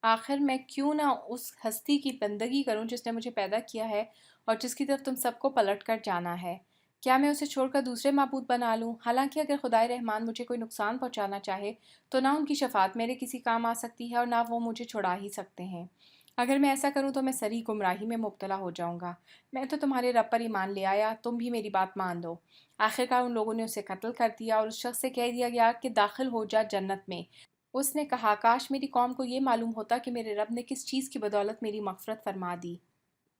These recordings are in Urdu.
آخر میں کیوں نہ اس ہستی کی بندگی کروں جس نے مجھے پیدا کیا ہے اور جس کی طرف تم سب کو پلٹ کر جانا ہے۔ کیا میں اسے چھوڑ کر دوسرے معبود بنا لوں؟ حالانکہ اگر خدائے رحمان مجھے کوئی نقصان پہنچانا چاہے تو نہ ان کی شفاعت میرے کسی کام آ سکتی ہے اور نہ وہ مجھے چھڑا ہی سکتے ہیں۔ اگر میں ایسا کروں تو میں سری گمراہی میں مبتلا ہو جاؤں گا۔ میں تو تمہارے رب پر ایمان لے آیا، تم بھی میری بات مان دو۔ آخرکار ان لوگوں نے اسے قتل کر دیا اور اس شخص سے کہہ دیا گیا کہ داخل ہو جا جنت میں۔ اس نے کہا کاش میری قوم کو یہ معلوم ہوتا کہ میرے رب نے کس چیز کی بدولت میری مغفرت فرما دی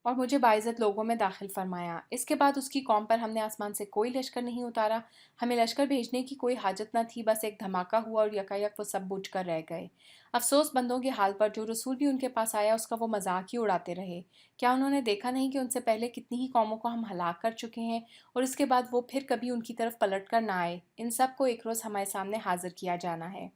اور مجھے باعزت لوگوں میں داخل فرمایا۔ اس کے بعد اس کی قوم پر ہم نے آسمان سے کوئی لشکر نہیں اتارا، ہمیں لشکر بھیجنے کی کوئی حاجت نہ تھی، بس ایک دھماکہ ہوا اور یکایک وہ سب بجھ کر رہ گئے۔ افسوس بندوں کے حال پر، جو رسول بھی ان کے پاس آیا اس کا وہ مذاق ہی اڑاتے رہے۔ کیا انہوں نے دیکھا نہیں کہ ان سے پہلے کتنی ہی قوموں کو ہم ہلاک کر چکے ہیں اور اس کے بعد وہ پھر کبھی ان کی طرف پلٹ کر نہ آئے۔ ان سب کو ایک روز ہمارے سامنے حاضر کیا جانا ہے۔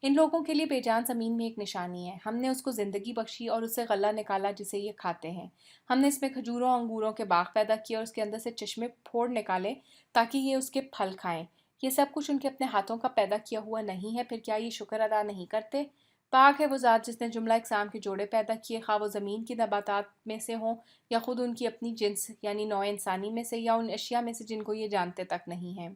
ان لوگوں کے لیے بے جان زمین میں ایک نشانی ہے، ہم نے اس کو زندگی بخشی اور اسے غلہ نکالا جسے یہ کھاتے ہیں۔ ہم نے اس میں کھجوروں انگوروں کے باغ پیدا کیے اور اس کے اندر سے چشمے پھوڑ نکالے تاکہ یہ اس کے پھل کھائیں۔ یہ سب کچھ ان کے اپنے ہاتھوں کا پیدا کیا ہوا نہیں ہے، پھر کیا یہ شکر ادا نہیں کرتے؟ پاک ہے وہ ذات جس نے جملہ اقسام کے جوڑے پیدا کیے، خواہ وہ زمین کی نباتات میں سے ہوں یا خود ان کی اپنی جنس یعنی نوع انسانی میں سے یا ان اشیاء میں سے جن کو یہ جانتے تک نہیں ہیں۔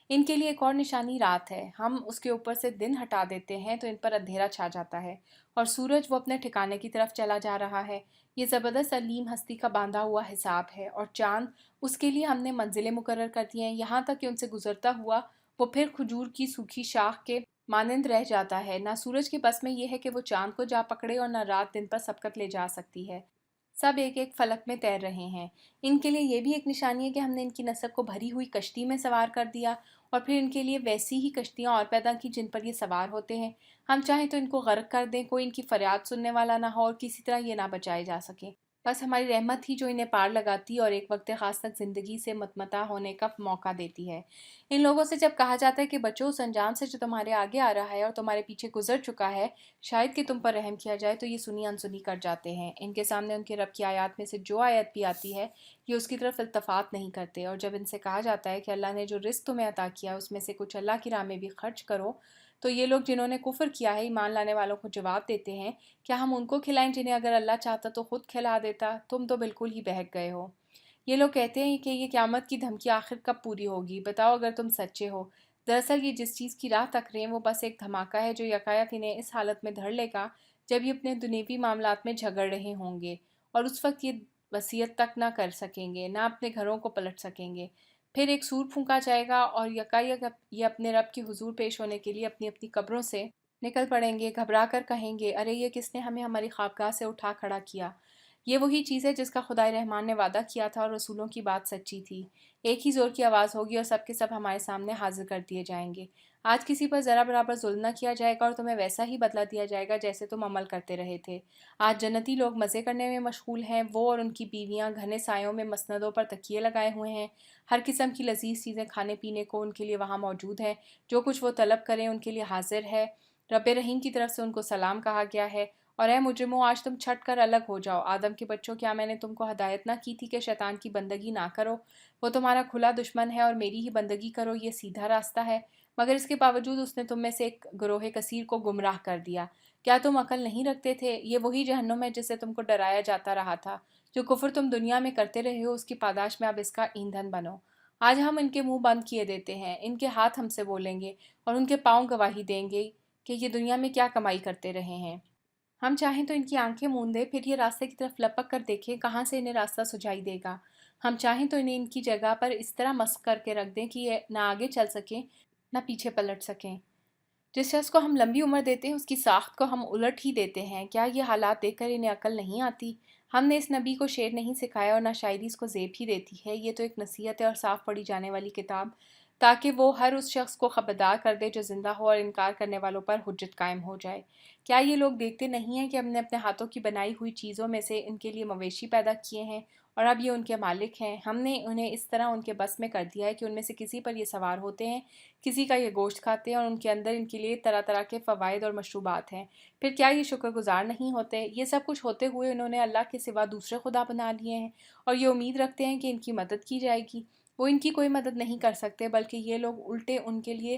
ان کے لیے ایک اور نشانی رات ہے، ہم اس کے اوپر سے دن ہٹا دیتے ہیں تو ان پر اندھیرا چھا جاتا ہے اور سورج وہ اپنے ٹھکانے کی طرف چلا جا رہا ہے۔ یہ زبردست علیم ہستی کا باندھا ہوا حساب ہے، اور چاند اس کے لیے ہم نے منزلیں مقرر کر دی ہیں، یہاں تک کہ ان سے گزرتا ہوا وہ پھر کھجور کی سوکھی شاخ کے مانند رہ جاتا ہے۔ نہ سورج کے بس میں یہ ہے کہ وہ چاند کو جا پکڑے اور نہ رات دن پر سبقت لے جا سکتی ہے۔ سب ایک ایک فلک میں تیر رہے ہیں۔ ان کے لیے یہ بھی ایک نشانی ہے کہ ہم نے ان کی نسل کو بھری ہوئی کشتی میں سوار کر دیا اور پھر ان کے لیے ویسی ہی کشتیاں اور پیدا کی جن پر یہ سوار ہوتے ہیں۔ ہم چاہیں تو ان کو غرق کر دیں، کوئی ان کی فریاد سننے والا نہ ہو اور کسی طرح یہ نہ بچائے جا سکیں۔ بس ہماری رحمت ہی جو انہیں پار لگاتی اور ایک وقت خاص تک زندگی سے متمتع ہونے کا موقع دیتی ہے۔ ان لوگوں سے جب کہا جاتا ہے کہ بچو اس انجام سے جو تمہارے آگے آ رہا ہے اور تمہارے پیچھے گزر چکا ہے، شاید کہ تم پر رحم کیا جائے، تو یہ سنی انسنی کر جاتے ہیں۔ ان کے سامنے ان کے رب کی آیات میں سے جو آیت بھی آتی ہے یہ اس کی طرف التفات نہیں کرتے، اور جب ان سے کہا جاتا ہے کہ اللہ نے جو رزق تمہیں عطا کیا اس میں سے کچھ اللہ کی راہ میں بھی خرچ کرو، تو یہ لوگ جنہوں نے کفر کیا ہے ایمان لانے والوں کو جواب دیتے ہیں کیا ہم ان کو کھلائیں جنہیں اگر اللہ چاہتا تو خود کھلا دیتا؟ تم تو بالکل ہی بہک گئے ہو۔ یہ لوگ کہتے ہیں کہ یہ قیامت کی دھمکی آخر کب پوری ہوگی؟ بتاؤ اگر تم سچے ہو۔ دراصل یہ جس چیز کی راہ تک رہیں وہ بس ایک دھماکہ ہے جو یکایک انہیں اس حالت میں دھر لے گا جب یہ اپنے دنیوی معاملات میں جھگڑ رہے ہوں گے، اور اس وقت یہ وصیت تک نہ کر سکیں گے، نہ اپنے گھروں کو پلٹ سکیں گے۔ پھر ایک سور پھونکا جائے گا اور یکایک یہ اپنے رب کی حضور پیش ہونے کے لیے اپنی اپنی قبروں سے نکل پڑیں گے، گھبرا کر کہیں گے ارے یہ کس نے ہمیں ہماری خوابگاہ سے اٹھا کھڑا کیا؟ یہ وہی چیز ہے جس کا خدائے رحمان نے وعدہ کیا تھا اور رسولوں کی بات سچی تھی۔ ایک ہی زور کی آواز ہوگی اور سب کے سب ہمارے سامنے حاضر کر دیے جائیں گے۔ آج کسی پر ذرا برابر ظلم نہ کیا جائے گا اور تمہیں ویسا ہی بدلہ دیا جائے گا جیسے تم عمل کرتے رہے تھے۔ آج جنتی لوگ مزے کرنے میں مشغول ہیں، وہ اور ان کی بیویاں گھنے سایوں میں مسندوں پر تکیے لگائے ہوئے ہیں۔ ہر قسم کی لذیذ چیزیں کھانے پینے کو ان کے لیے وہاں موجود ہیں، جو کچھ وہ طلب کریں ان کے لیے حاضر ہے۔ رب رحیم کی طرف سے ان کو سلام کہا گیا ہے۔ اور اے مجرموں، آج تم چھٹ کر الگ ہو جاؤ۔ آدم کے بچوں، کیا میں نے تم کو ہدایت نہ کی تھی کہ شیطان کی بندگی نہ کرو؟ وہ تمہارا کھلا دشمن ہے، اور میری ہی بندگی کرو، یہ سیدھا راستہ ہے۔ مگر اس کے باوجود اس نے تم میں سے ایک گروہ کثیر کو گمراہ کر دیا۔ کیا تم عقل نہیں رکھتے تھے؟ یہ وہی جہنم ہے جس سے تم کو ڈرایا جاتا رہا تھا۔ جو کفر تم دنیا میں کرتے رہے ہو اس کی پاداش میں اب اس کا ایندھن بنو۔ آج ہم ان کے منہ بند کیے دیتے ہیں، ان کے ہاتھ ہم سے بولیں گے اور ان کے پاؤں گواہی دیں گے کہ یہ دنیا میں کیا کمائی کرتے رہے ہیں۔ ہم چاہیں تو ان کی آنکھیں مون دیں، پھر یہ راستے کی طرف لپک کر دیکھیں کہاں سے انہیں راستہ سجائی دے گا۔ ہم چاہیں تو انہیں ان کی جگہ پر اس طرح مسخ کر کے رکھ دیں کہ یہ نہ آگے چل سکیں نہ پیچھے پلٹ سکیں۔ جس شخص کو ہم لمبی عمر دیتے ہیں اس کی ساخت کو ہم الٹ ہی دیتے ہیں۔ کیا یہ حالات دیکھ کر انہیں عقل نہیں آتی؟ ہم نے اس نبی کو شعر نہیں سکھایا اور نہ شاعری اس کو زیب ہی دیتی ہے، یہ تو ایک نصیحت ہے اور صاف پڑھی جانے والی کتاب، تاکہ وہ ہر اس شخص کو خبردار کر دے جو زندہ ہو اور انکار کرنے والوں پر حجت قائم ہو جائے۔ کیا یہ لوگ دیکھتے نہیں ہیں کہ ہم نے اپنے ہاتھوں کی بنائی ہوئی چیزوں میں سے ان کے لیے مویشی پیدا کیے ہیں اور اب یہ ان کے مالک ہیں؟ ہم نے انہیں اس طرح ان کے بس میں کر دیا ہے کہ ان میں سے کسی پر یہ سوار ہوتے ہیں، کسی کا یہ گوشت کھاتے ہیں، اور ان کے اندر ان کے لیے طرح طرح کے فوائد اور مشروبات ہیں۔ پھر کیا یہ شکر گزار نہیں ہوتے؟ یہ سب کچھ ہوتے ہوئے انہوں نے اللہ کے سوا دوسرے خدا بنا لیے ہیں اور یہ امید رکھتے ہیں کہ ان کی مدد کی جائے گی۔ وہ ان کی کوئی مدد نہیں کر سکتے، بلکہ یہ لوگ الٹے ان کے لیے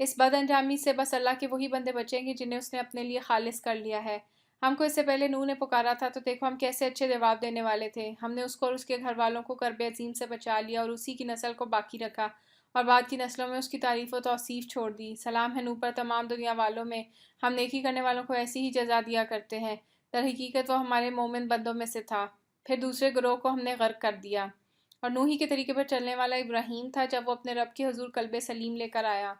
اس بد انجامی سے بس اللہ کے وہی بندے بچیں گے جنہیں اس نے اپنے لیے خالص کر لیا ہے۔ ہم کو اس سے پہلے نوح نے پکارا تھا تو دیکھو ہم کیسے اچھے جواب دینے والے تھے۔ ہم نے اس کو اور اس کے گھر والوں کو کرب عظیم سے بچا لیا اور اسی کی نسل کو باقی رکھا اور بعد کی نسلوں میں اس کی تعریف و توصیف چھوڑ دی۔ سلام ہے نوح پر تمام دنیا والوں میں، ہم نیکی کرنے والوں کو ایسی ہی جزا دیا کرتے ہیں۔ در حقیقت وہ ہمارے مومن بندوں میں سے تھا۔ پھر دوسرے گروہ کو ہم نے غرق کر دیا۔ اور نوحی کے طریقے پر چلنے والا ابراہیم تھا جب وہ اپنے رب کے حضور قلب سلیم لے کر آیا،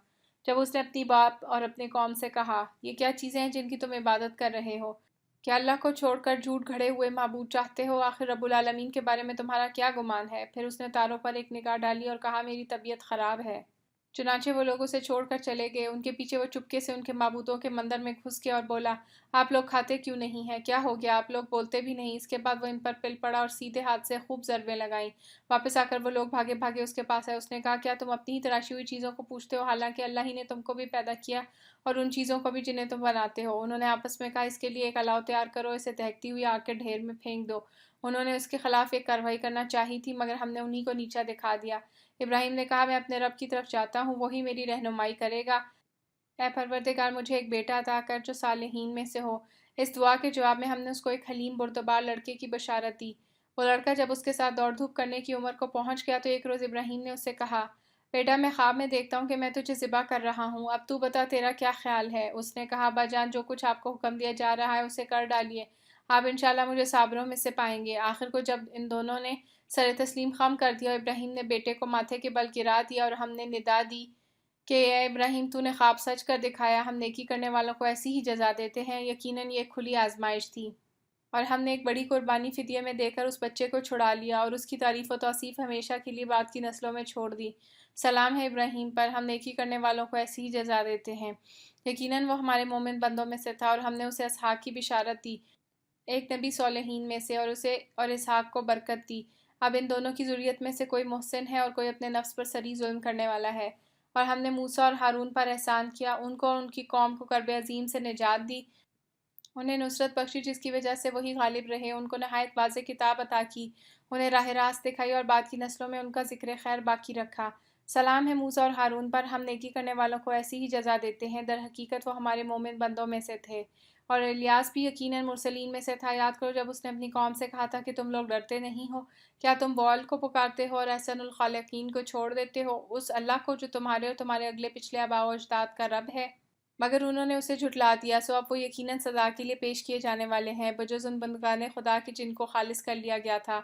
جب اس نے اپنی باپ اور اپنے قوم سے کہا، یہ کیا چیزیں ہیں جن کی تم عبادت کر رہے ہو؟ کیا اللہ کو چھوڑ کر جھوٹ گھڑے ہوئے معبود چاہتے ہو؟ آخر رب العالمین کے بارے میں تمہارا کیا گمان ہے؟ پھر اس نے تاروں پر ایک نگاہ ڈالی اور کہا، میری طبیعت خراب ہے۔ چنانچہ وہ لوگ اسے چھوڑ کر چلے گئے۔ ان کے پیچھے وہ چپکے سے ان کے معبودوں کے مندر میں گھس گیا اور بولا، آپ لوگ کھاتے کیوں نہیں ہیں؟ کیا ہو گیا؟ آپ لوگ بولتے بھی نہیں۔ اس کے بعد وہ ان پر پل پڑا اور سیدھے ہاتھ سے خوب ضربیں لگائیں۔ واپس آ کر وہ لوگ بھاگے بھاگے اس کے پاس آئے۔ اس نے کہا، کیا تم اپنی ہی تراشی ہوئی چیزوں کو پوچھتے ہو، حالانکہ اللہ ہی نے تم کو بھی پیدا کیا اور ان چیزوں کو بھی جنہیں تم بناتے ہو؟ انہوں نے آپس میں کہا، اس کے لیے ایک الاؤ تیار کرو، اسے دہکتی ہوئی آگ کے ڈھیر میں پھینک دو۔ انہوں نے اس کے خلاف ایک کارروائی کرنا چاہی تھی مگر ہم نے انہی کو نیچا دکھا دیا۔ ابراہیم نے کہا، میں اپنے رب کی طرف جاتا ہوں، وہی میری رہنمائی کرے گا۔ اے پروردگار، مجھے ایک بیٹا عطا کر جو صالحین میں سے ہو۔ اس دعا کے جواب میں ہم نے اس کو ایک حلیم بردبار لڑکے کی بشارت دی۔ وہ لڑکا جب اس کے ساتھ دوڑ دھوپ کرنے کی عمر کو پہنچ گیا تو ایک روز ابراہیم نے اس سے کہا، بیٹا میں خواب میں دیکھتا ہوں کہ میں تجھے ذبح کر رہا ہوں، اب تو بتا تیرا کیا خیال ہے؟ اس نے کہا، ابا جان جو کچھ آپ کو حکم دیا جا رہا ہے اسے کر ڈالیے، آپ انشاءاللہ مجھے صابروں میں سے پائیں گے۔ آخر کو جب ان دونوں نے سر تسلیم خم کر دیا اور ابراہیم نے بیٹے کو ماتھے کے بل گرا دیا اور ہم نے ندا دی کہ اے ابراہیم تو نے خواب سچ کر دکھایا، ہم نیکی کرنے والوں کو ایسی ہی جزا دیتے ہیں، یقیناً یہ ایک کھلی آزمائش تھی اور ہم نے ایک بڑی قربانی فدیے میں دے کر اس بچے کو چھڑا لیا اور اس کی تعریف و توصیف ہمیشہ کے لیے بعد کی نسلوں میں چھوڑ دی۔ سلام ہے ابراہیم پر، ہم نیکی کرنے والوں کو ایسی ہی جزا دیتے ہیں۔ یقیناً وہ ہمارے مومن بندوں میں سے تھا اور ہم نے اسے اسحاق کی بشارت دی، ایک نبی صالحین میں سے، اور اسے اور اسحاق کو برکت دی۔ اب ان دونوں کی ذریت میں سے کوئی محسن ہے اور کوئی اپنے نفس پر سری ظلم کرنے والا ہے۔ اور ہم نے موسیٰ اور ہارون پر احسان کیا، ان کو اور ان کی قوم کو کرب عظیم سے نجات دی، انہیں نصرت بخشی جس کی وجہ سے وہی غالب رہے، ان کو نہایت واضح کتاب عطا کی، انہیں راہ راست دکھائی اور بعد کی نسلوں میں ان کا ذکر خیر باقی رکھا۔ سلام ہے موسیٰ اور ہارون پر، ہم نیکی کرنے والوں کو ایسی ہی جزا دیتے ہیں، در حقیقت وہ ہمارے مومن بندوں میں سے تھے۔ اور الیاس بھی یقیناً مرسلین میں سے تھا۔ یاد کرو جب اس نے اپنی قوم سے کہا تھا کہ تم لوگ ڈرتے نہیں ہو، کیا تم بعل کو پکارتے ہو اور احسن الخالقین کو چھوڑ دیتے ہو، اس اللہ کو جو تمہارے اور تمہارے اگلے پچھلے آباء و اجداد کا رب ہے؟ مگر انہوں نے اسے جھٹلا دیا، سو اب وہ یقیناً سزا کے لیے پیش کیے جانے والے ہیں، بجز ان بندگان خدا کے جن کو خالص کر لیا گیا تھا۔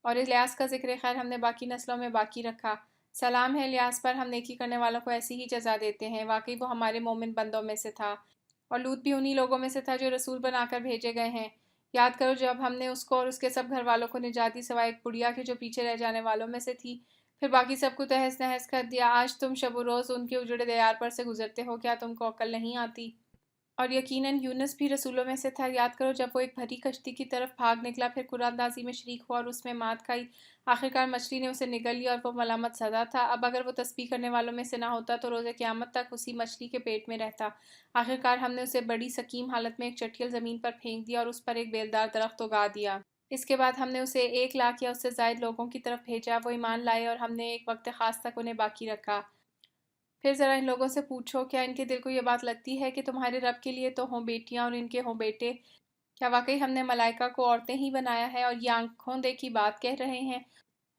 اور الیاس کا ذکر خیر ہم نے باقی نسلوں میں باقی رکھا۔ سلام ہے الیاس پر، ہم نیکی کرنے والوں کو ایسی ہی جزا دیتے ہیں، واقعی وہ ہمارے مومن بندوں میں سے تھا۔ اور لوط بھی انہی لوگوں میں سے تھا جو رسول بنا کر بھیجے گئے ہیں۔ یاد کرو جب ہم نے اس کو اور اس کے سب گھر والوں کو نجات دی سوائے ایک بڑھیا کے جو پیچھے رہ جانے والوں میں سے تھی، پھر باقی سب کو تہس نہس کر دیا۔ آج تم شب و روز ان کے اجڑے دیار پر سے گزرتے ہو، کیا تم کو عقل نہیں آتی؟ اور یقیناً یونس بھی رسولوں میں سے تھا۔ یاد کرو جب وہ ایک بھری کشتی کی طرف بھاگ نکلا، پھر قرآن اندازی میں شریک ہوا اور اس میں مات کھائی، آخرکار مچھلی نے اسے نگل لیا اور وہ ملامت زدہ تھا۔ اب اگر وہ تسبیح کرنے والوں میں سے نہ ہوتا تو روز قیامت تک اسی مچھلی کے پیٹ میں رہتا۔ آخرکار ہم نے اسے بڑی سقیم حالت میں ایک چٹیل زمین پر پھینک دیا اور اس پر ایک بیلدار درخت اگا دیا۔ اس کے بعد ہم نے اسے 1,00,000 یا اس سے زائد لوگوں کی طرف بھیجا، وہ ایمان لائے اور ہم نے ایک وقت خاص تک انہیں باقی رکھا۔ پھر ذرا ان لوگوں سے پوچھو، کیا ان کے دل کو یہ بات لگتی ہے کہ تمہارے رب کے لیے تو ہوں بیٹیاں اور ان کے ہوں بیٹے؟ کیا واقعی ہم نے ملائکہ کو عورتیں ہی بنایا ہے اور یہ آنکھوں دیکھی بات کہہ رہے ہیں؟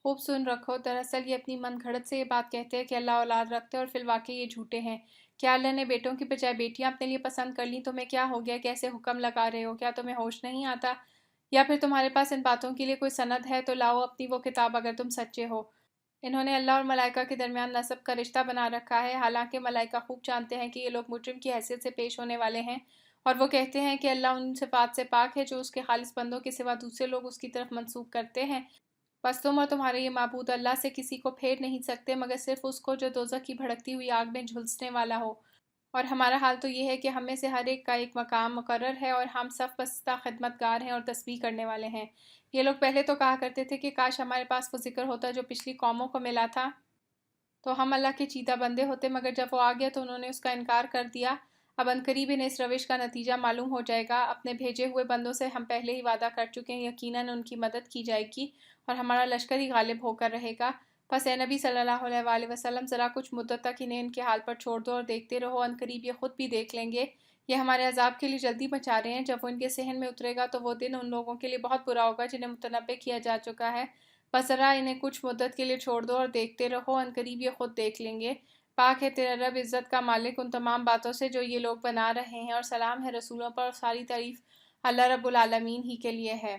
خوب سن رکھو، دراصل یہ اپنی من گھڑت سے یہ بات کہتے ہیں کہ اللہ اولاد رکھتے اور فی الواقع یہ جھوٹے ہیں۔ کیا اللہ نے بیٹوں کی بجائے بیٹیاں اپنے لیے پسند کر لیں؟ تمہیں کیا ہو گیا، کیسے حکم لگا رہے ہو؟ کیا تمہیں ہوش نہیں آتا؟ یا پھر تمہارے پاس ان باتوں کے لیے کوئی سند ہے تو لاؤ اپنی وہ کتاب اگر تم سچے ہو۔ انہوں نے اللہ اور ملائکہ کے درمیان نسب کا رشتہ بنا رکھا ہے، حالانکہ ملائکہ خوب جانتے ہیں کہ یہ لوگ مجرم کی حیثیت سے پیش ہونے والے ہیں، اور وہ کہتے ہیں کہ اللہ ان صفات سے پاک ہے جو اس کے خالص بندوں کے سوا دوسرے لوگ اس کی طرف منسوب کرتے ہیں۔ بس تم اور تمہارے یہ معبود اللہ سے کسی کو پھیر نہیں سکتے مگر صرف اس کو جو دوزخ کی بھڑکتی ہوئی آگ میں جھلسنے والا ہو۔ اور ہمارا حال تو یہ ہے کہ ہم میں سے ہر ایک کا ایک مقام مقرر ہے اور ہم سب بستہ خدمتگار ہیں اور تسبیح کرنے والے ہیں۔ یہ لوگ پہلے تو کہا کرتے تھے کہ کاش ہمارے پاس وہ ذکر ہوتا جو پچھلی قوموں کو ملا تھا تو ہم اللہ کے چیدہ بندے ہوتے، مگر جب وہ آ گیا تو انہوں نے اس کا انکار کر دیا۔ اب عنقریب انہیں اس روش کا نتیجہ معلوم ہو جائے گا۔ اپنے بھیجے ہوئے بندوں سے ہم پہلے ہی وعدہ کر چکے ہیں، یقیناً ان کی مدد کی جائے گی اور ہمارا لشکر ہی غالب ہو کر رہے گا۔ پس اے نبی صلی اللہ علیہ وآلہ وسلم ذرا کچھ مدت تک انہیں ان کے حال پر چھوڑ دو اور دیکھتے رہو، ان قریب یہ خود بھی دیکھ لیں گے، یہ ہمارے عذاب کے لیے جلدی مچا رہے ہیں۔ جب وہ ان کے صحن میں اترے گا تو وہ دن ان لوگوں کے لیے بہت برا ہوگا جنہیں متنبع کیا جا چکا ہے۔ بس ذرا انہیں کچھ مدت کے لیے چھوڑ دو اور دیکھتے رہو، ان قریب یہ خود دیکھ لیں گے۔ پاک ہے تیرا رب عزت کا مالک ان تمام باتوں سے جو یہ لوگ بنا رہے ہیں، اور سلام ہے رسولوں پر، اور ساری تعریف اللہ رب العالمین ہی کے لیے ہے۔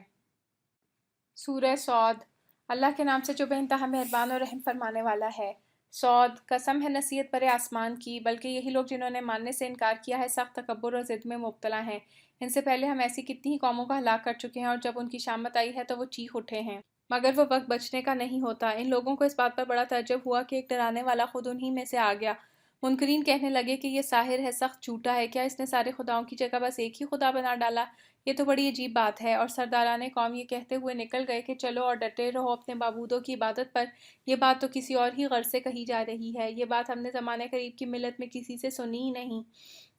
سورہ صاد۔ اللہ کے نام سے جو بے انتہا مہربان اور رحم فرمانے والا ہے۔ صاد۔ قسم ہے نصیحت پر آسمان کی، بلکہ یہی لوگ جنہوں نے ماننے سے انکار کیا ہے سخت تکبر اور ضد میں مبتلا ہیں۔ ان سے پہلے ہم ایسی کتنی ہی قوموں کو ہلاک کر چکے ہیں، اور جب ان کی شامت آئی ہے تو وہ چیخ اٹھے ہیں، مگر وہ وقت بچنے کا نہیں ہوتا۔ ان لوگوں کو اس بات پر بڑا تعجب ہوا کہ ایک ڈرانے والا خود انہی میں سے آ گیا۔ منکرین کہنے لگے کہ یہ ساحر ہے، سخت جھوٹا ہے، کیا اس نے سارے خداؤں کی جگہ بس ایک ہی خدا بنا ڈالا؟ یہ تو بڑی عجیب بات ہے۔ اور سرداران قوم یہ کہتے ہوئے نکل گئے کہ چلو اور ڈٹے رہو اپنے معبودوں کی عبادت پر، یہ بات تو کسی اور ہی غرض سے کہی جا رہی ہے، یہ بات ہم نے زمانے قریب کی ملت میں کسی سے سنی ہی نہیں،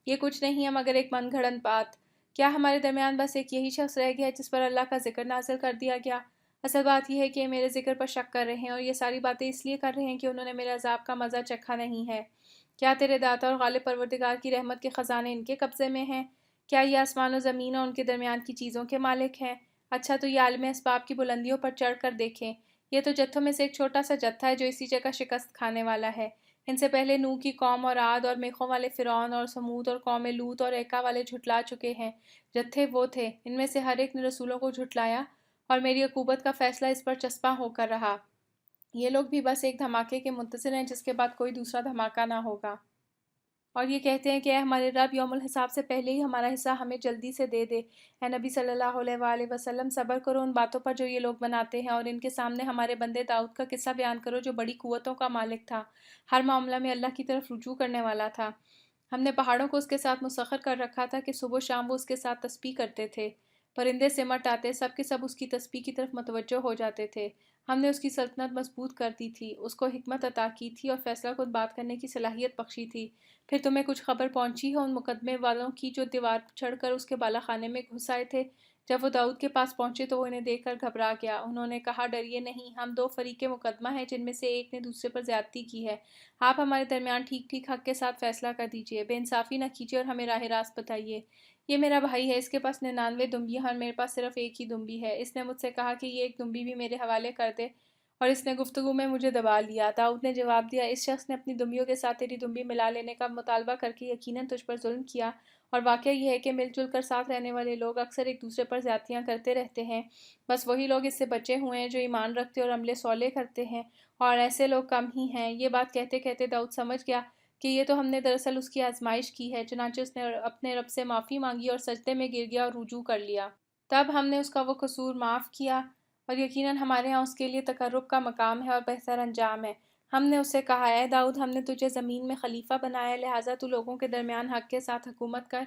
یہ کچھ نہیں ہے مگر ایک من گھڑن بات۔ کیا ہمارے درمیان بس ایک یہی شخص رہ گیا جس پر اللہ کا ذکر نازل کر دیا گیا؟ اصل بات یہ ہے کہ یہ میرے ذکر پر شک کر رہے ہیں، اور یہ ساری باتیں اس لیے کر رہے ہیں کہ انہوں نے میرے عذاب کا مزہ چکھا نہیں ہے۔ کیا تیرے داتا اور غالب پروردگار کی رحمت کے خزانے ان کے قبضے میں ہیں؟ کیا یہ آسمان و زمین اور ان کے درمیان کی چیزوں کے مالک ہیں؟ اچھا تو یہ عالم اسباب کی بلندیوں پر چڑھ کر دیکھیں، یہ تو جتھوں میں سے ایک چھوٹا سا جتھا ہے جو اسی جگہ شکست کھانے والا ہے۔ ان سے پہلے نوح کی قوم اور عاد اور میخوں والے فرعون اور سمود اور قوم لوط اور ایکا والے جھٹلا چکے ہیں۔ جتھے وہ تھے، ان میں سے ہر ایک نے رسولوں کو جھٹلایا، اور میری عقوبت کا فیصلہ اس پر چسپاں ہو کر رہا۔ یہ لوگ بھی بس ایک دھماکے کے منتظر ہیں جس کے بعد کوئی دوسرا دھماکہ نہ ہوگا۔ اور یہ کہتے ہیں کہ اے ہمارے رب، یوم الحساب سے پہلے ہی ہمارا حصہ ہمیں جلدی سے دے دے۔ اے نبی صلی اللہ علیہ وآلہ وسلم صبر کرو ان باتوں پر جو یہ لوگ بناتے ہیں، اور ان کے سامنے ہمارے بندے داؤد کا قصہ بیان کرو جو بڑی قوتوں کا مالک تھا، ہر معاملہ میں اللہ کی طرف رجوع کرنے والا تھا۔ ہم نے پہاڑوں کو اس کے ساتھ مسخر کر رکھا تھا کہ صبح و شام وہ اس کے ساتھ تسبیح کرتے تھے، پرندے سمٹ آتے، سب کے سب اس کی تسبیح کی طرف متوجہ ہو جاتے تھے۔ ہم نے اس کی سلطنت مضبوط کر دی تھی، اس کو حکمت عطا کی تھی اور فیصلہ کن بات کرنے کی صلاحیت بخشی تھی۔ پھر تمہیں کچھ خبر پہنچی ہے ان مقدمے والوں کی جو دیوار چڑھ کر اس کے بالا خانے میں گھس آئے تھے؟ جب وہ داؤد کے پاس پہنچے تو وہ انہیں دیکھ کر گھبرا گیا۔ انہوں نے کہا ڈریے نہیں، ہم دو فریق مقدمہ ہیں جن میں سے ایک نے دوسرے پر زیادتی کی ہے، آپ ہمارے درمیان ٹھیک ٹھیک حق کے ساتھ فیصلہ کر دیجئے، بے انصافی نہ کیجیے اور ہمیں راہ راست بتائیے۔ یہ میرا بھائی ہے، اس کے پاس 99 دمبیاں ہیں اور میرے پاس صرف ایک ہی دمبی ہے، اس نے مجھ سے کہا کہ یہ ایک دمبی بھی میرے حوالے کر دے، اور اس نے گفتگو میں مجھے دبا لیا۔ داؤد نے جواب دیا، اس شخص نے اپنی دمبیوں کے ساتھ تیری دمبی ملا لینے کا مطالبہ کر کے یقیناً تجھ پر ظلم کیا، اور واقعہ یہ ہے کہ مل جل کر ساتھ رہنے والے لوگ اکثر ایک دوسرے پر زیادتیاں کرتے رہتے ہیں، بس وہی لوگ اس سے بچے ہوئے ہیں جو ایمان رکھتے اور عمل صالح کرتے ہیں، اور ایسے لوگ کم ہی ہیں۔ یہ بات کہتے کہتے داؤد سمجھ گیا کہ یہ تو ہم نے دراصل اس کی آزمائش کی ہے، چنانچہ اس نے اپنے رب سے معافی مانگی اور سجدے میں گر گیا اور رجوع کر لیا۔ تب ہم نے اس کا وہ قصور معاف کیا، اور یقیناً ہمارے ہاں اس کے لیے تقرب کا مقام ہے اور بہتر انجام ہے۔ ہم نے اسے کہا، اے داؤد، ہم نے تجھے زمین میں خلیفہ بنایا، لہٰذا تو لوگوں کے درمیان حق کے ساتھ حکومت کر،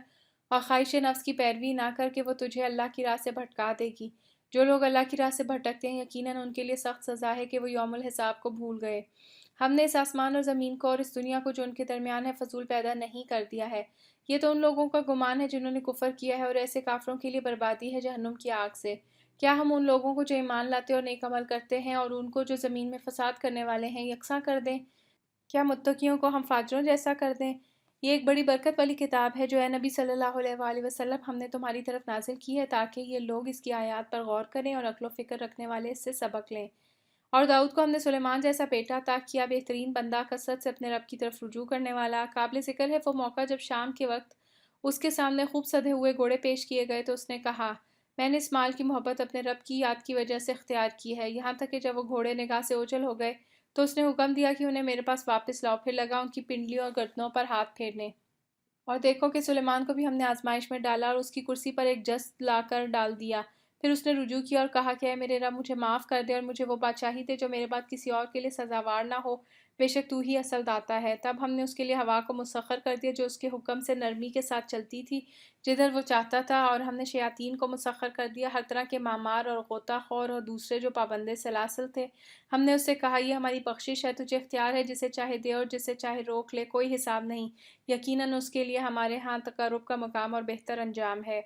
اور خواہش نفس کی پیروی نہ کر کہ وہ تجھے اللہ کی راہ سے بھٹکا دے گی۔ جو لوگ اللہ کی راہ سے بھٹکتے ہیں یقیناً ان کے لیے سخت سزا ہے کہ وہ یوم الحساب کو بھول گئے۔ ہم نے اس آسمان اور زمین کو اور اس دنیا کو جو ان کے درمیان ہے فضول پیدا نہیں کر دیا ہے۔ یہ تو ان لوگوں کا گمان ہے جنہوں نے کفر کیا ہے، اور ایسے کافروں کے لیے بربادی ہے جہنم کی آگ سے۔ کیا ہم ان لوگوں کو جو ایمان لاتے اور نیک عمل کرتے ہیں اور ان کو جو زمین میں فساد کرنے والے ہیں یکساں کر دیں؟ کیا متقیوں کو ہم فاجروں جیسا کر دیں؟ یہ ایک بڑی برکت والی کتاب ہے جو اے نبی صلی اللہ علیہ وآلہ وسلم ہم نے تمہاری طرف نازل کی ہے تاکہ یہ لوگ اس کی آیات پر غور کریں اور عقل و فکر رکھنے والے اس سے سبق لیں۔ اور داؤد کو ہم نے سلیمان جیسا بیٹا عطا کیا، بہترین بندہ، کثرت سے اپنے رب کی طرف رجوع کرنے والا۔ قابل ذکر ہے وہ موقع جب شام کے وقت اس کے سامنے خوب سدھے ہوئے گھوڑے پیش کیے گئے تو اس نے کہا، میں نے اس مال کی محبت اپنے رب کی یاد کی وجہ سے اختیار کی ہے، یہاں تک کہ جب وہ گھوڑے نگاہ سے اوجھل ہو گئے تو اس نے حکم دیا کہ انہیں میرے پاس واپس لاؤ، پھر لگا ان کی پنڈلیوں اور گردنوں پر ہاتھ پھیرنے۔ اور دیکھو کہ سلیمان کو بھی ہم نے آزمائش میں ڈالا اور اس کی کرسی پر ایک جست لا کر ڈال دیا۔ پھر اس نے رجوع کیا اور کہا کہ اے میرے رب، مجھے معاف کر دے اور مجھے وہ بادشاہی دے جو میرے بعد کسی اور کے لیے سزاوار نہ ہو، بے شک تو ہی اصل داتا ہے۔ تب ہم نے اس کے لیے ہوا کو مسخر کر دیا جو اس کے حکم سے نرمی کے ساتھ چلتی تھی جدھر وہ چاہتا تھا، اور ہم نے شیاطین کو مسخر کر دیا، ہر طرح کے مامار اور غوطہ خور اور دوسرے جو پابند سلاسل تھے۔ ہم نے اس سے کہا، یہ ہماری بخشش ہے، تجھے اختیار ہے جسے چاہے دے اور جسے چاہے روک لے، کوئی حساب نہیں، یقیناً اس کے لیے ہمارے ہاں تقرب کا مقام اور بہتر انجام ہے۔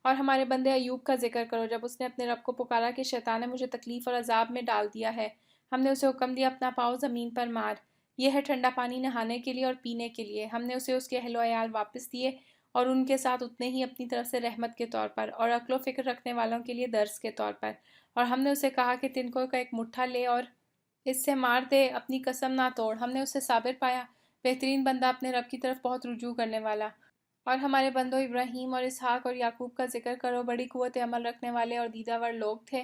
اور ہمارے بندے ایوب کا ذکر کرو جب اس نے اپنے رب کو پکارا کہ شیطان نے مجھے تکلیف اور عذاب میں ڈال دیا ہے۔ ہم نے اسے حکم دیا اپنا پاؤں زمین پر مار، یہ ہے ٹھنڈا پانی نہانے کے لیے اور پینے کے لیے۔ ہم نے اسے اس کے اہل و عیال واپس دیے اور ان کے ساتھ اتنے ہی اپنی طرف سے رحمت کے طور پر اور عقل و فکر رکھنے والوں کے لیے درس کے طور پر۔ اور ہم نے اسے کہا کہ تنکوں کا ایک مٹھا لے اور اس سے مار دے، اپنی قسم نہ توڑ۔ ہم نے اسے صابر پایا، بہترین بندہ اپنے رب کی طرف بہت رجوع کرنے والا۔ اور ہمارے بندوں ابراہیم اور اسحاق اور یعقوب کا ذکر کرو، بڑی قوت عمل رکھنے والے اور دیدہ ور لوگ تھے۔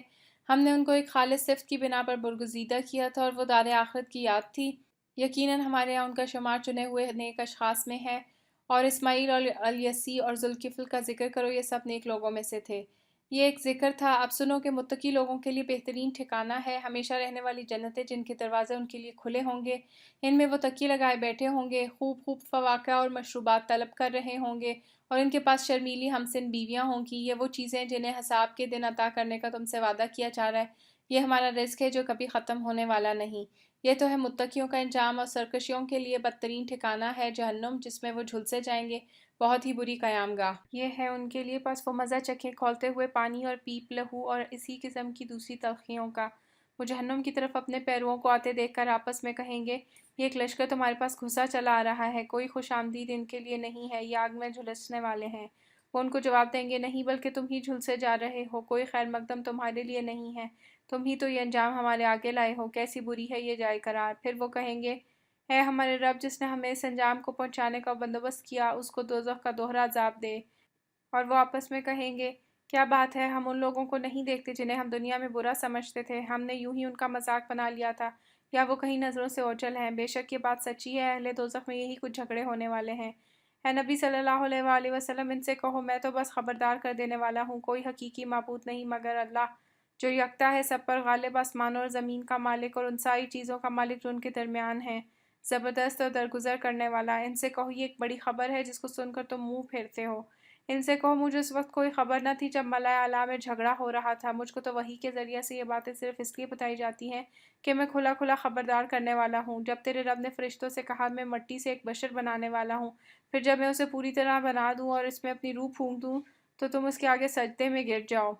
ہم نے ان کو ایک خالص صفت کی بنا پر برگزیدہ کیا تھا اور وہ دار آخرت کی یاد تھی۔ یقیناً ہمارے یہاں ان کا شمار چنے ہوئے نیک اشخاص میں ہے۔ اور اسماعیل اور الیسی اور ذوالکفل کا ذکر کرو، یہ سب نیک لوگوں میں سے تھے۔ یہ ایک ذکر تھا، اب سنو کہ متقی لوگوں کے لیے بہترین ٹھکانہ ہے ہمیشہ رہنے والی جنتیں جن کے دروازے ان کے لیے کھلے ہوں گے۔ ان میں وہ تکیے لگائے بیٹھے ہوں گے، خوب خوب فواکہ اور مشروبات طلب کر رہے ہوں گے، اور ان کے پاس شرمیلی ہمسن بیویاں ہوں گی۔ یہ وہ چیزیں جنہیں حساب کے دن عطا کرنے کا تم سے وعدہ کیا جا رہا ہے، یہ ہمارا رزق ہے جو کبھی ختم ہونے والا نہیں۔ یہ تو ہے متقیوں کا انجام، اور سرکشیوں کے لیے بدترین ٹھکانہ ہے جہنم، جس میں وہ جھلسے جائیں گے، بہت ہی بری قیام گاہ یہ ہے ان کے لیے۔ پس وہ مزہ چکھیں کھولتے ہوئے پانی اور پیپ لہو اور اسی قسم کی دوسری تلخیوں کا۔ وہ جہنم کی طرف اپنے پیرووں کو آتے دیکھ کر آپس میں کہیں گے، یہ ایک لشکر تمہارے پاس گھسا چلا آ رہا ہے، کوئی خوش آمدید ان کے لیے نہیں ہے، یہ آگ میں جھلسنے والے ہیں۔ وہ ان کو جواب دیں گے، نہیں بلکہ تم ہی جھلسے جا رہے ہو، کوئی خیر مقدم تمہارے لیے نہیں ہے، تم ہی تو یہ انجام ہمارے آگے لائے ہو، کیسی بری ہے یہ جائے قرار۔ پھر وہ کہیں گے، اے ہمارے رب، جس نے ہمیں اس انجام کو پہنچانے کا بندوبست کیا، اس کو دوزخ کا دوہرا عذاب دے۔ اور وہ آپس میں کہیں گے، کیا بات ہے، ہم ان لوگوں کو نہیں دیکھتے جنہیں ہم دنیا میں برا سمجھتے تھے، ہم نے یوں ہی ان کا مذاق بنا لیا تھا، یا وہ کہیں نظروں سے اوجھل ہیں۔ بے شک یہ بات سچی ہے، اہل دوزخ میں یہی کچھ جھگڑے ہونے والے ہیں۔ اے نبی صلی اللہ علیہ وآلہ وسلم، ان سے کہو، میں تو بس خبردار کر دینے والا ہوں، کوئی حقیقی معبود نہیں مگر اللہ، جو یکتا ہے، سب پر غالب، آسمانوں اور زمین کا مالک اور ان ساری چیزوں کا مالک جو ان کے درمیان ہیں، زبردست اور درگزر کرنے والا۔ ان سے کہو، یہ ایک بڑی خبر ہے جس کو سن کر تم منہ پھیرتے ہو۔ ان سے کہو، مجھے اس وقت کوئی خبر نہ تھی جب ملائے اعلیٰ میں جھگڑا ہو رہا تھا، مجھ کو تو وحی کے ذریعے سے یہ باتیں صرف اس لیے بتائی جاتی ہیں کہ میں کھلا کھلا خبردار کرنے والا ہوں۔ جب تیرے رب نے فرشتوں سے کہا، میں مٹی سے ایک بشر بنانے والا ہوں، پھر جب میں اسے پوری طرح بنا دوں اور اس میں اپنی روح پھونک دوں تو تم اس کے آگے سجدے میں گر جاؤ۔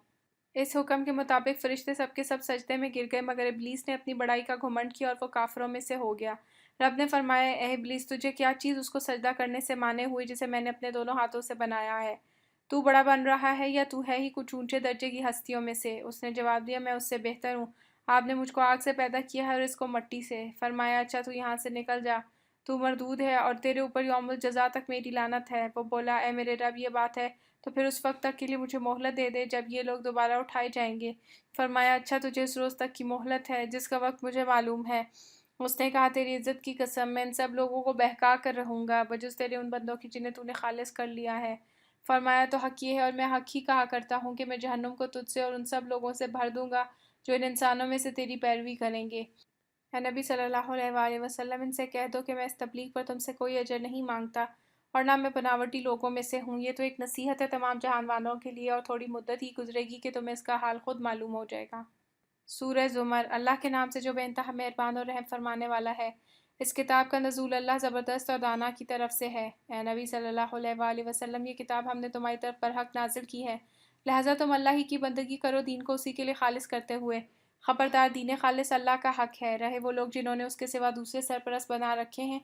اس حکم کے مطابق فرشتے سب کے سب سجدے میں گر گئے، مگر ابلیس نے اپنی بڑائی کا گھمنڈ کیا اور وہ کافروں میں سے ہو گیا۔ رب نے فرمایا، اے ابلیس، تجھے کیا چیز اس کو سجدہ کرنے سے مانے ہوئی جسے میں نے اپنے دونوں ہاتھوں سے بنایا ہے؟ تو بڑا بن رہا ہے یا تو ہے ہی کچھ اونچے درجے کی ہستیوں میں سے؟ اس نے جواب دیا، میں اس سے بہتر ہوں، آپ نے مجھ کو آگ سے پیدا کیا ہے اور اس کو مٹی سے۔ فرمایا، اچھا تو یہاں سے نکل جا، تو مردود ہے اور تیرے اوپر یوم الجزا تک میری لعنت ہے۔ وہ بولا، اے میرے رب، یہ بات ہے تو پھر اس وقت تک کے لیے مجھے مہلت دے دے جب یہ لوگ دوبارہ اٹھائے جائیں گے۔ فرمایا، اچھا تجھے اس روز تک کی مہلت ہے جس کا وقت مجھے معلوم ہے۔ اس نے کہا، تیری عزت کی قسم، میں ان سب لوگوں کو بہکا کر رہوں گا بجز تیرے ان بندوں کی جنہیں تو نے خالص کر لیا ہے۔ فرمایا، تو حق یہ ہے اور میں حق ہی کہا کرتا ہوں کہ میں جہنم کو تجھ سے اور ان سب لوگوں سے بھر دوں گا جو ان انسانوں میں سے تیری پیروی کریں گے۔ اے نبی صلی اللہ علیہ وآلہ وسلم، ان سے کہہ دو کہ میں اس تبلیغ پر تم سے کوئی اجر نہیں مانگتا اور نہ میں بناوٹی لوگوں میں سے ہوں، یہ تو ایک نصیحت ہے تمام جہان والوں کے لیے، اور تھوڑی مدت ہی گزرے گی کہ تمہیں اس کا حال خود معلوم ہو جائے گا۔ سورہ زمر۔ اللہ کے نام سے جو بے انتہا مہربان اور رحم فرمانے والا ہے۔ اس کتاب کا نزول اللہ زبردست اور دانا کی طرف سے ہے۔ اے نبی صلی اللہ علیہ وآلہ وسلم، یہ کتاب ہم نے تمہاری طرف برحق نازل کی ہے، لہٰذا تم اللہ ہی کی بندگی کرو، دین کو اسی کے لیے خالص کرتے ہوئے۔ خبردار، دین خالص اللہ کا حق ہے، رہے وہ لوگ جنہوں نے اس کے سوا دوسرے سرپرست بنا رکھے ہیں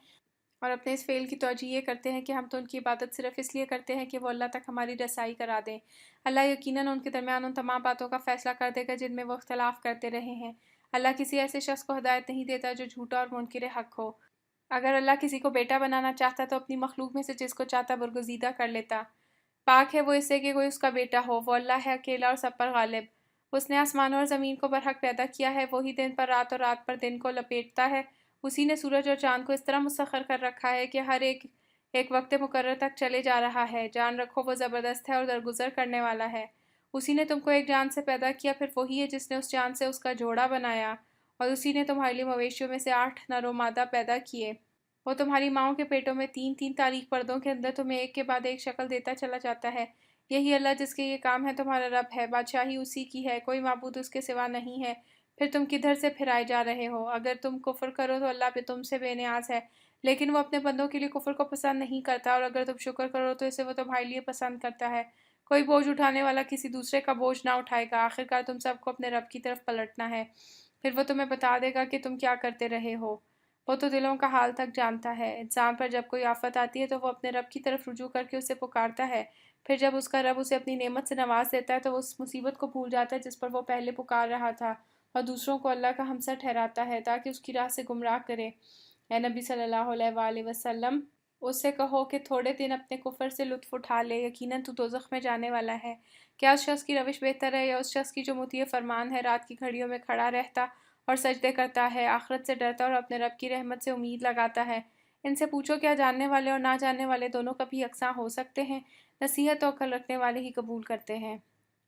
اور اپنے اس فعل کی توجیہ یہ کرتے ہیں کہ ہم تو ان کی عبادت صرف اس لیے کرتے ہیں کہ وہ اللہ تک ہماری رسائی کرا دیں۔ اللہ یقیناً ان کے درمیان ان تمام باتوں کا فیصلہ کر دے گا جن میں وہ اختلاف کرتے رہے ہیں۔ اللہ کسی ایسے شخص کو ہدایت نہیں دیتا جو جھوٹا اور منکر حق ہو۔ اگر اللہ کسی کو بیٹا بنانا چاہتا تو اپنی مخلوق میں سے جس کو چاہتا برگزیدہ کر لیتا۔ پاک ہے وہ اس سے کہ کوئی اس کا بیٹا ہو، وہ اللہ ہے اکیلا اور سب پر غالب۔ اس نے آسمانوں اور زمین کو برحق پیدا کیا ہے، وہی دن پر رات اور رات پر دن کو لپیٹتا ہے۔ اسی نے سورج اور چاند کو اس طرح مسخر کر رکھا ہے کہ ہر ایک ایک وقت مقرر تک چلے جا رہا ہے۔ جان رکھو وہ زبردست ہے اور درگزر کرنے والا ہے۔ اسی نے تم کو ایک جان سے پیدا کیا، پھر وہی ہے جس نے اس جان سے اس کا جوڑا بنایا، اور اسی نے تمہارے لیے مویشیوں میں سے 8 نر و مادہ پیدا کیے۔ وہ تمہاری ماؤں کے پیٹوں میں 3 تاریک پردوں کے اندر تمہیں ایک کے بعد ایک شکل دیتا چلا جاتا ہے۔ یہی اللہ جس کے یہ کام ہے تمہارا رب ہے، بادشاہی اسی کی ہے، کوئی معبود اس کے سوا نہیں ہے۔ پھر تم کدھر سے پھرائے جا رہے ہو؟ اگر تم کفر کرو تو اللہ پہ تم سے بے نیاز ہے، لیکن وہ اپنے بندوں کے لیے کفر کو پسند نہیں کرتا، اور اگر تم شکر کرو تو اسے وہ تمہارے لیے پسند کرتا ہے۔ کوئی بوجھ اٹھانے والا کسی دوسرے کا بوجھ نہ اٹھائے گا، آخرکار تم سب کو اپنے رب کی طرف پلٹنا ہے۔ پھر وہ تمہیں بتا دے گا کہ تم کیا کرتے رہے ہو۔ وہ تو دلوں کا حال تک جانتا ہے۔ انسان پر جب کوئی آفت آتی ہے تو وہ اپنے رب کی طرف رجوع کر کے اسے پکارتا ہے، پھر جب اس کا رب اسے اپنی نعمت سے نواز دیتا ہے تو وہ اس مصیبت کو بھول جاتا ہے جس پر وہ پہلے پکار رہا تھا، اور دوسروں کو اللہ کا ہمسر ٹھہراتا ہے تاکہ اس کی راہ سے گمراہ کرے۔ اے نبی صلی اللہ علیہ وآلہ وسلم، اس سے کہو کہ تھوڑے دن اپنے کفر سے لطف اٹھا لے، یقیناً تو دوزخ میں جانے والا ہے۔ کیا اس شخص کی روش بہتر ہے یا اس شخص کی جو مطیع فرمان ہے، رات کی گھڑیوں میں کھڑا رہتا اور سجدے کرتا ہے، آخرت سے ڈرتا اور اپنے رب کی رحمت سے امید لگاتا ہے؟ ان سے پوچھو کیا جاننے والے اور نہ جاننے والے دونوں کبھی یکساں ہو سکتے ہیں؟ نصیحت و عقل رکھنے والے ہی قبول کرتے ہیں۔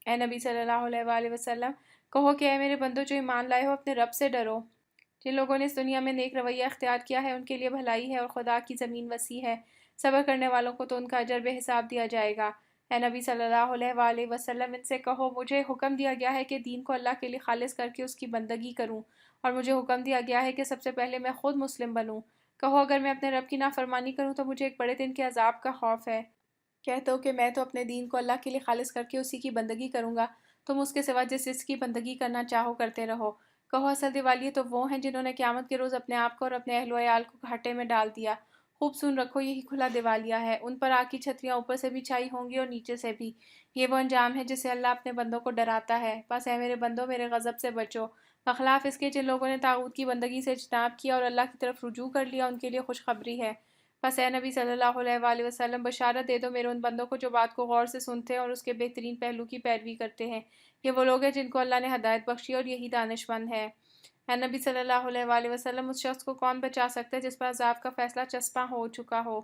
اے نبی صلی اللہ علیہ وآلہ وسلم، کہو کہ اے میرے بندو جو ایمان لائے ہو، اپنے رب سے ڈرو۔ جن لوگوں نے اس دنیا میں نیک رویہ اختیار کیا ہے ان کے لیے بھلائی ہے، اور خدا کی زمین وسیع ہے۔ صبر کرنے والوں کو تو ان کا اجر بے حساب دیا جائے گا۔ اے نبی صلی اللہ علیہ وآلہ وسلم، ان سے کہو مجھے حکم دیا گیا ہے کہ دین کو اللہ کے لیے خالص کر کے اس کی بندگی کروں، اور مجھے حکم دیا گیا ہے کہ سب سے پہلے میں خود مسلم بنوں۔ کہو اگر میں اپنے رب کی نافرمانی کروں تو مجھے ایک بڑے دن کے عذاب کا خوف ہے۔ کہہ دو کہ میں تو اپنے دین کو اللہ کے لیے خالص کر کے اسی کی بندگی کروں گا، تم اس کے سوا جس کی بندگی کرنا چاہو کرتے رہو۔ کہو اصل دیوالیے تو وہ ہیں جنہوں نے قیامت کے روز اپنے آپ کو اور اپنے اہل و عیال کو گھاٹے میں ڈال دیا۔ خوب سن رکھو، یہی کھلا دیوالیہ ہے۔ ان پر آگ کی چھتریاں اوپر سے بھی چھائی ہوں گی اور نیچے سے بھی۔ یہ وہ انجام ہے جس سے اللہ اپنے بندوں کو ڈراتا ہے۔ بس اے میرے بندو، میرے غضب سے بچو۔ بخلاف اس کے جن لوگوں نے طاغوت کی بندگی سے اجتناب کیا اور اللہ کی طرف رجوع کر لیا، ان کے لیے خوشخبری ہے۔ بس اے نبی صلی اللہ علیہ وآلہ وسلم، بشارت دے دو میرے ان بندوں کو جو بات کو غور سے سنتے ہیں اور اس کے بہترین پہلو کی پیروی کرتے ہیں۔ یہ وہ لوگ ہیں جن کو اللہ نے ہدایت بخشی اور یہی دانش مند ہے۔ اے نبی صلی اللہ علیہ وآلہ وسلم، اس شخص کو کون بچا سکتا ہے جس پر عذاب کا فیصلہ چسپاں ہو چکا ہو؟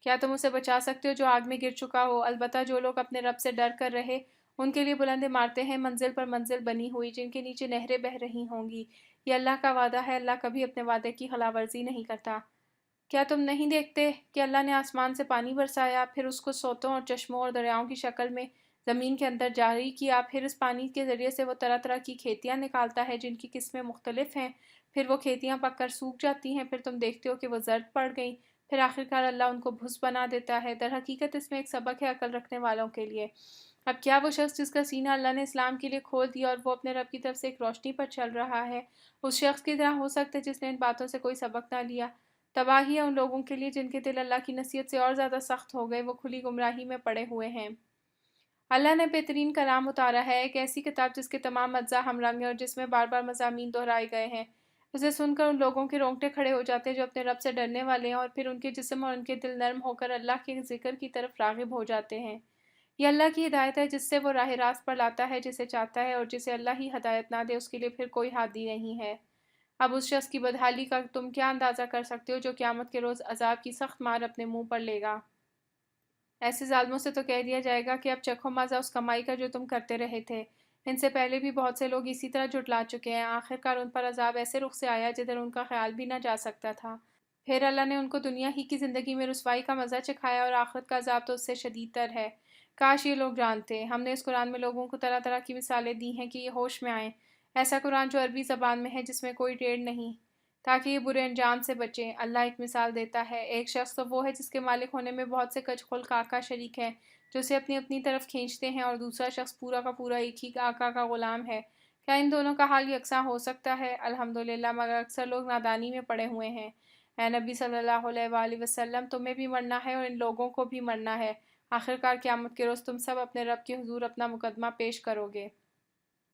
کیا تم اسے بچا سکتے ہو جو آگ میں گر چکا ہو؟ البتہ جو لوگ اپنے رب سے ڈر کر رہے، ان کے لیے بلند عمارتیں ہیں منزل پر منزل بنی ہوئی، جن کے نیچے نہریں بہہ رہی ہوں گی۔ یہ اللہ کا وعدہ ہے، اللہ کبھی اپنے وعدے کی خلاف ورزی نہیں کرتا۔ کیا تم نہیں دیکھتے کہ اللہ نے آسمان سے پانی برسایا، پھر اس کو سوتوں اور چشموں اور دریاؤں کی شکل میں زمین کے اندر جاری کیا، پھر اس پانی کے ذریعے سے وہ طرح طرح کی کھیتیاں نکالتا ہے جن کی قسمیں مختلف ہیں، پھر وہ کھیتیاں پک کر سوکھ جاتی ہیں، پھر تم دیکھتے ہو کہ وہ زرد پڑ گئیں، پھر آخرکار اللہ ان کو بھس بنا دیتا ہے۔ در حقیقت اس میں ایک سبق ہے عقل رکھنے والوں کے لیے۔ اب کیا وہ شخص جس کا سینہ اللہ نے اسلام کے لیے کھول دیا اور وہ اپنے رب کی طرف سے ایک روشنی پر چل رہا ہے، اس شخص کی طرح ہو سکتا ہے جس نے ان باتوں سے کوئی سبق نہ لیا؟ تباہی ہے ان لوگوں کے لیے جن کے دل اللہ کی نصیحت سے اور زیادہ سخت ہو گئے، وہ کھلی گمراہی میں پڑے ہوئے ہیں۔ اللہ نے بہترین کلام اتارا ہے، ایک ایسی کتاب جس کے تمام اجزاء ہم رنگ ہیں اور جس میں بار بار مضامین دہرائے گئے ہیں۔ اسے سن کر ان لوگوں کے رونگٹے کھڑے ہو جاتے ہیں جو اپنے رب سے ڈرنے والے ہیں، اور پھر ان کے جسم اور ان کے دل نرم ہو کر اللہ کے ذکر کی طرف راغب ہو جاتے ہیں۔ یہ اللہ کی ہدایت ہے جس سے وہ راہ راست پر لاتا ہے جسے چاہتا ہے، اور جسے اللہ ہی ہدایت نہ دے اس کے لیے پھر کوئی ہادی نہیں ہے۔ اب اس شخص کی بدحالی کا تم کیا اندازہ کر سکتے ہو جو قیامت کے روز عذاب کی سخت مار اپنے منہ پر لے گا؟ ایسے ظالموں سے تو کہہ دیا جائے گا کہ اب چکھو مزہ اس کمائی کا جو تم کرتے رہے تھے۔ ان سے پہلے بھی بہت سے لوگ اسی طرح جھٹلا چکے ہیں، آخرکار ان پر عذاب ایسے رخ سے آیا جدھر ان کا خیال بھی نہ جا سکتا تھا۔ پھر اللہ نے ان کو دنیا ہی کی زندگی میں رسوائی کا مزہ چکھایا، اور آخرت کا عذاب تو اس سے شدید تر ہے۔ کاش یہ لوگ جانتے۔ ہم نے اس قرآن میں لوگوں کو طرح طرح کی مثالیں دی ہیں کہ یہ ہوش میں آئیں۔ ایسا قرآن جو عربی زبان میں ہے جس میں کوئی ٹیڑھ نہیں، تاکہ یہ برے انجام سے بچیں۔ اللہ ایک مثال دیتا ہے، ایک شخص تو وہ ہے جس کے مالک ہونے میں بہت سے کج خلق آقا شریک ہیں جو اسے اپنی اپنی طرف کھینچتے ہیں، اور دوسرا شخص پورا کا پورا ایک ہی آقا کا غلام ہے۔ کیا ان دونوں کا حال یکساں ہو سکتا ہے؟ الحمدللہ، مگر اکثر لوگ نادانی میں پڑے ہوئے ہیں۔ اے نبی صلی اللہ علیہ وآلہ وسلم، تمہیں بھی مرنا ہے اور ان لوگوں کو بھی مرنا ہے۔ آخرکار قیامت کے روز تم سب اپنے رب کے حضور اپنا مقدمہ پیش کرو گے۔